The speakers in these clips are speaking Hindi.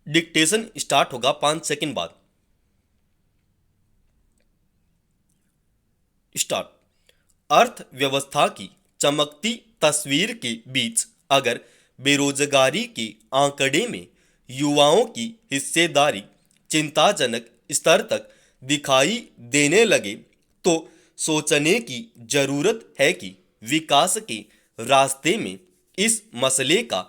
डिक्टेशन स्टार्ट होगा 5 सेकंड बाद। स्टार्ट। अर्थव्यवस्था की चमकती तस्वीर के बीच अगर बेरोजगारी के आंकड़े में युवाओं की हिस्सेदारी चिंताजनक स्तर तक दिखाई देने लगे तो सोचने की जरूरत है कि विकास के रास्ते में इस मसले का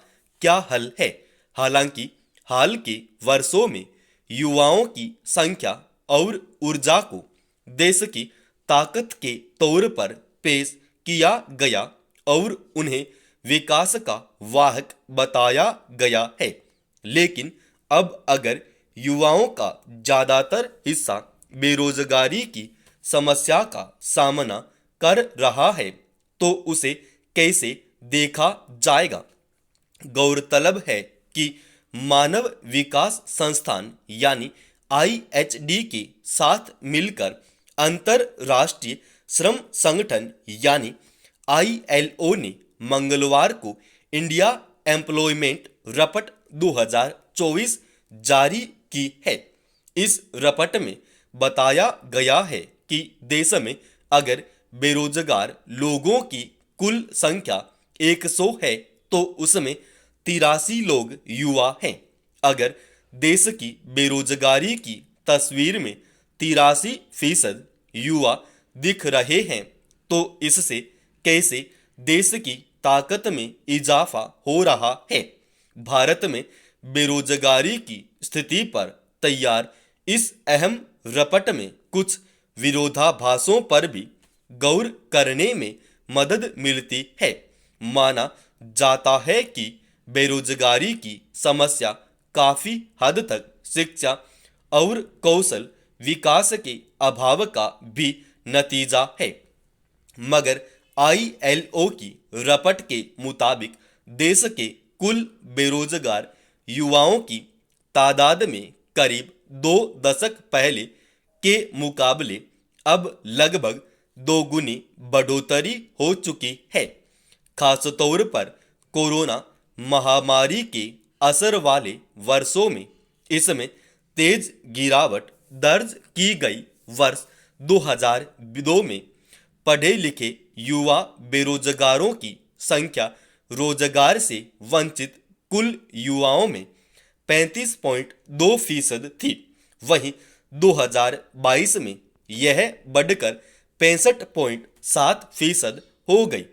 क्या हल है। हालांकि हाल के वर्षों में युवाओं की संख्या और ऊर्जा को देश की ताकत के तौर पर पेश किया गया और उन्हें विकास का वाहक बताया गया है, लेकिन अब अगर युवाओं का ज्यादातर हिस्सा बेरोजगारी की समस्या का सामना कर रहा है तो उसे कैसे देखा जाएगा। गौरतलब है कि मानव विकास संस्थान यानी आईएचडी के साथ मिलकर अंतरराष्ट्रीय श्रम संगठन यानी आईएलओ ने मंगलवार को इंडिया एम्प्लॉयमेंट रपट 2024 जारी की है। इस रपट में बताया गया है कि देश में अगर बेरोजगार लोगों की कुल संख्या 100 है तो उसमें 83 लोग युवा हैं। अगर देश की बेरोजगारी की तस्वीर में 83% युवा दिख रहे हैं तो इससे कैसे देश की ताकत में इजाफा हो रहा है। भारत में बेरोजगारी की स्थिति पर तैयार इस अहम रपट में कुछ विरोधाभासों पर भी गौर करने में मदद मिलती है। माना जाता है कि बेरोजगारी की समस्या काफी हद तक शिक्षा और कौशल विकास के अभाव का भी नतीजा है, मगर आईएलओ की रपट के मुताबिक देश के कुल बेरोजगार युवाओं की तादाद में करीब 2 दशक पहले के मुकाबले अब लगभग दोगुनी बढ़ोतरी हो चुकी है। खासतौर पर कोरोना महामारी के असर वाले वर्षों में इसमें तेज गिरावट दर्ज की गई। वर्ष 2002 में पढ़े लिखे युवा बेरोजगारों की संख्या रोजगार से वंचित कुल युवाओं में 35.2% थी। वहीं 2022 में यह बढ़कर 65.7% हो गई।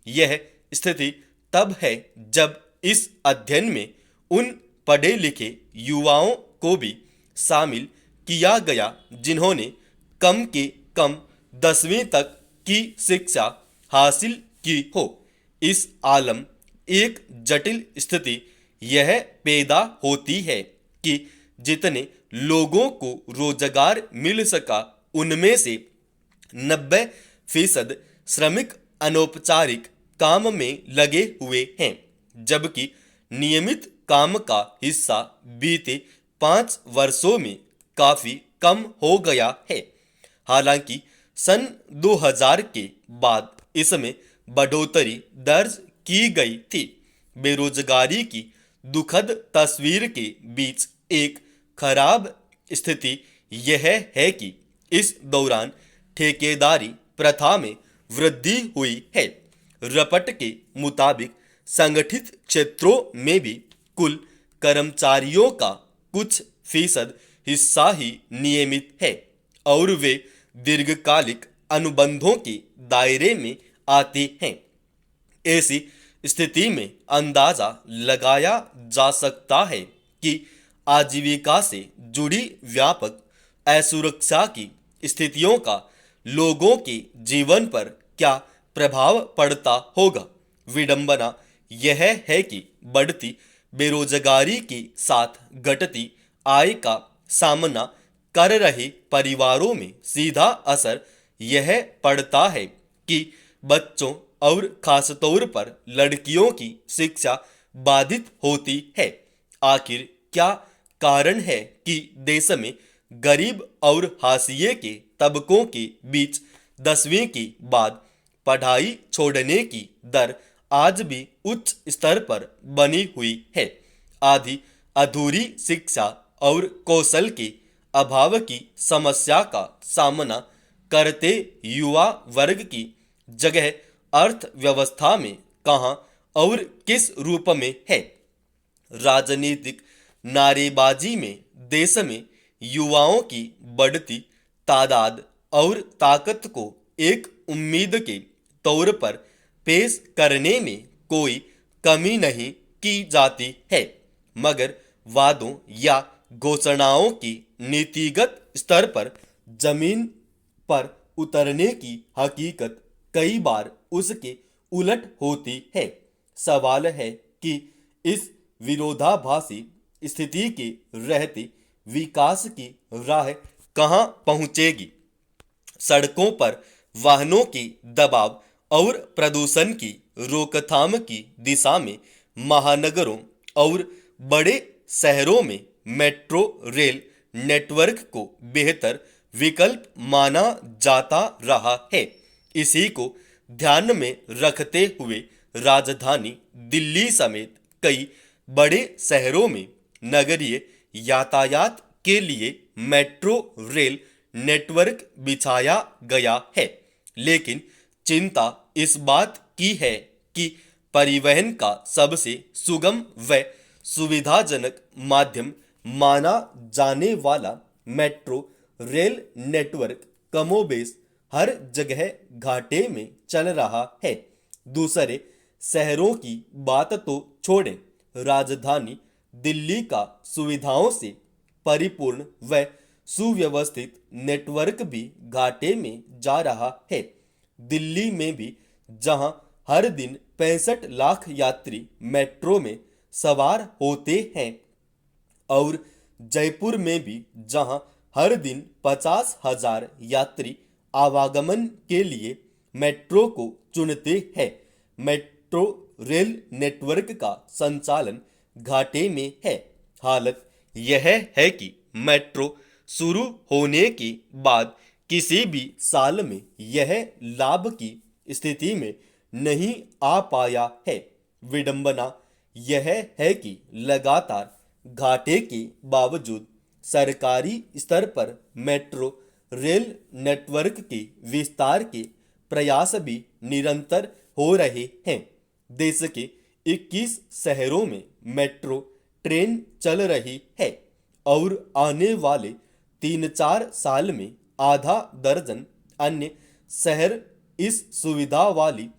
यह स्थिति तब है जब इस अध्ययन में उन पढ़े लिखे युवाओं को भी शामिल किया गया जिन्होंने कम के कम 10वीं तक की शिक्षा हासिल की हो। इस आलम एक जटिल स्थिति यह पैदा होती है कि जितने लोगों को रोजगार मिल सका उनमें से 90% श्रमिक अनौपचारिक काम में लगे हुए हैं, जबकि नियमित काम का हिस्सा बीते 5 वर्षों में काफी कम हो गया है। हालांकि सन 2000 के बाद इसमें बढ़ोतरी दर्ज की गई थी। बेरोजगारी की दुखद तस्वीर के बीच एक खराब स्थिति यह है कि इस दौरान ठेकेदारी प्रथा में वृद्धि हुई है। रपट के मुताबिक संगठित क्षेत्रों में भी कुल कर्मचारियों का कुछ फीसद हिस्सा ही नियमित है और वे दीर्घकालिक अनुबंधों के दायरे में आते हैं। ऐसी स्थिति में अंदाजा लगाया जा सकता है कि आजीविका से जुड़ी व्यापक असुरक्षा की स्थितियों का लोगों के जीवन पर क्या प्रभाव पड़ता होगा। विडंबना यह है कि बढ़ती बेरोजगारी के साथ घटती आय का सामना कर रहे परिवारों में सीधा असर यह पड़ता है कि बच्चों और खासतौर पर लड़कियों की शिक्षा बाधित होती है। आखिर क्या कारण है कि देश में गरीब और हाशिए के तबकों के बीच 10वीं के बाद पढ़ाई छोड़ने की दर आज भी उच्च स्तर पर बनी हुई है। आधी अधूरी शिक्षा और कौशल के अभाव की समस्या का सामना करते युवा वर्ग की जगह अर्थव्यवस्था में कहाँ और किस रूप में है। राजनीतिक नारेबाजी में देश में युवाओं की बढ़ती तादाद और ताकत को एक उम्मीद के तौर पर पेश करने में कोई कमी नहीं की जाती है, मगर वादों या घोषणाओं की नीतिगत स्तर पर जमीन पर उतरने की हकीकत कई बार उसके उलट होती है। सवाल है कि इस विरोधाभासी स्थिति के रहते विकास की राह कहाँ पहुँचेगी। सड़कों पर वाहनों के दबाव और प्रदूषण की रोकथाम की दिशा में महानगरों और बड़े शहरों में मेट्रो रेल नेटवर्क को बेहतर विकल्प माना जाता रहा है। इसी को ध्यान में रखते हुए राजधानी दिल्ली समेत कई बड़े शहरों में नगरीय यातायात के लिए मेट्रो रेल नेटवर्क बिछाया गया है, लेकिन चिंता इस बात की है कि परिवहन का सबसे सुगम व सुविधाजनक माध्यम माना जाने वाला मेट्रो रेल नेटवर्क कमोबेश हर जगह घाटे में चल रहा है। दूसरे शहरों की बात तो छोड़ें, राजधानी दिल्ली का सुविधाओं से परिपूर्ण व सुव्यवस्थित नेटवर्क भी घाटे में जा रहा है। दिल्ली में भी जहां हर दिन 65 लाख यात्री मेट्रो में सवार होते हैं और जयपुर में भी जहां हर दिन 50,000 यात्री आवागमन के लिए मेट्रो को चुनते हैं, मेट्रो रेल नेटवर्क का संचालन घाटे में है। हालत यह है कि मेट्रो शुरू होने के बाद किसी भी साल में यह लाभ की स्थिति में नहीं आ पाया है। विडंबना यह है कि लगातार घाटे के बावजूद सरकारी स्तर पर मेट्रो रेल नेटवर्क के विस्तार के प्रयास भी निरंतर हो रहे हैं। देश के 21 शहरों में मेट्रो ट्रेन चल रही है और आने वाले 3-4 साल में आधा दर्जन अन्य शहर इस सुविधा वाली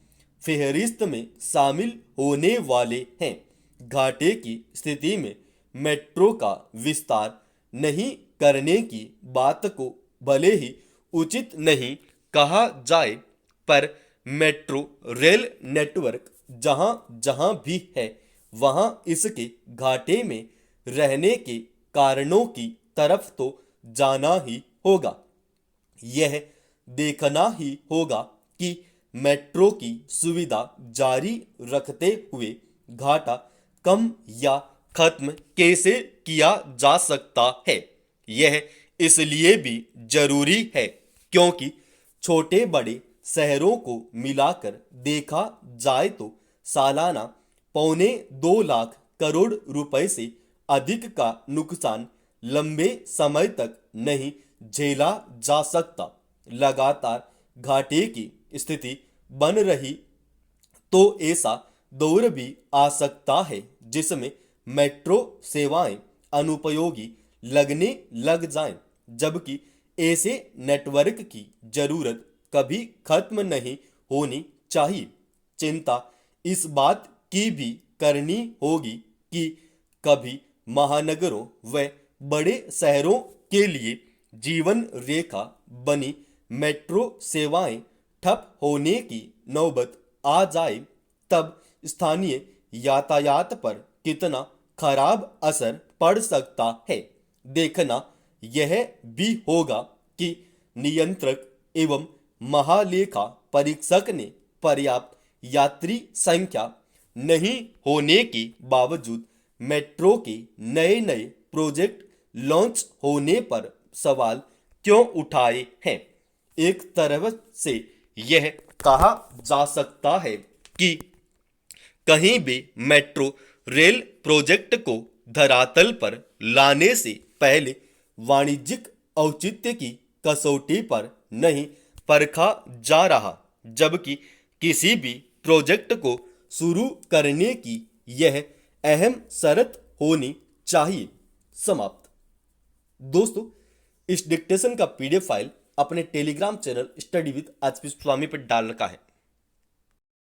फेहरिस्त में शामिल होने वाले हैं। घाटे की स्थिति में मेट्रो का विस्तार नहीं करने की बात को भले ही उचित नहीं कहा जाए, पर मेट्रो रेल नेटवर्क जहां जहां भी है वहां इसके घाटे में रहने के कारणों की तरफ तो जाना ही होगा। यह देखना ही होगा कि मेट्रो की सुविधा जारी रखते हुए घाटा कम या खत्म कैसे किया जा सकता है। यह इसलिए भी जरूरी है क्योंकि छोटे बड़े शहरों को मिलाकर देखा जाए तो सालाना 1.25 लाख करोड़ रुपए से अधिक का नुकसान लंबे समय तक नहीं झेला जा सकता। लगातार घाटे की स्थिति बन रही तो ऐसा दौर भी आ सकता है जिसमें मेट्रो सेवाएं अनुपयोगी लगने लग जाएं, जबकि ऐसे नेटवर्क की जरूरत कभी खत्म नहीं होनी चाहिए। चिंता इस बात की भी करनी होगी कि कभी महानगरों व बड़े शहरों के लिए जीवन रेखा बनी मेट्रो सेवाएं ठप होने की नौबत आ जाए, तब स्थानीय यातायात पर कितना खराब असर पड़ सकता है। देखना यह भी होगा कि नियंत्रक एवं महालेखा परीक्षक ने पर्याप्त यात्री संख्या नहीं होने के बावजूद मेट्रो के नए नए प्रोजेक्ट लॉन्च होने पर सवाल क्यों उठाए हैं। एक तरफ से यह कहा जा सकता है कि कहीं भी मेट्रो रेल प्रोजेक्ट को धरातल पर लाने से पहले वाणिज्यिक औचित्य की कसौटी पर नहीं परखा जा रहा, जबकि किसी भी प्रोजेक्ट को शुरू करने की यह अहम शर्त होनी चाहिए। समाप्त। दोस्तों, इस डिक्टेशन का पीडीएफ फाइल अपने Telegram channel study with HP Swami पर डाल रखा है।